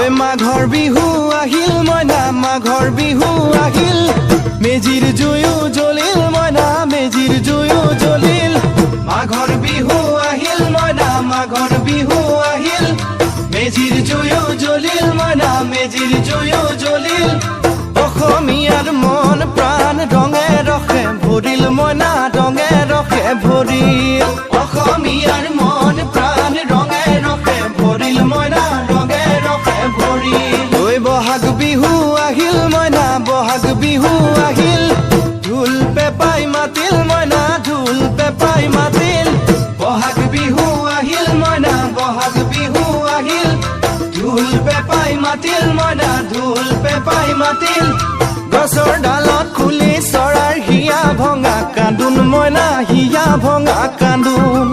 ঐ মাঘৰ বিহু আহিল মইনা মাঘৰ বিহু আহিল মেজিৰ জুয়ো জ্বলিল মইনা মেজিৰ জুয়ো জ্বলিল মাঘৰ বিহু আহিল মইনা মাঘৰ বিহু আহিল মেজিৰ জুয়ো জ্বলিল মইনা মেজিৰ জুয়ো জ্বলিল অসমীয়াৰ মন প্ৰাণ ৰঙে ৰসে ভৰিল মইনা ৰঙে ৰসে ভৰিল অসমীয়াৰ মন প্ৰাণ ৰঙে ৰসে ভৰিল মইনা ৰঙে ৰসে ভৰিল ঐ বহাগ বিহু আহিল মইনা বহাগ বিহু আহিল ঢোল পেপাই মাতিল মইনা ঢোল পেপাই মাতিল বহাগ বিহু আহিল মইনা বহাগ বিহু আহিল ঢোল পেপাই মাতিল মইনা ঢোল পেপাই মাতিল গছৰ ডালত খুলি চৰাৰ হিয়া ভঙা কান্দোন মইনা হিয়া ভঙা কান্দোন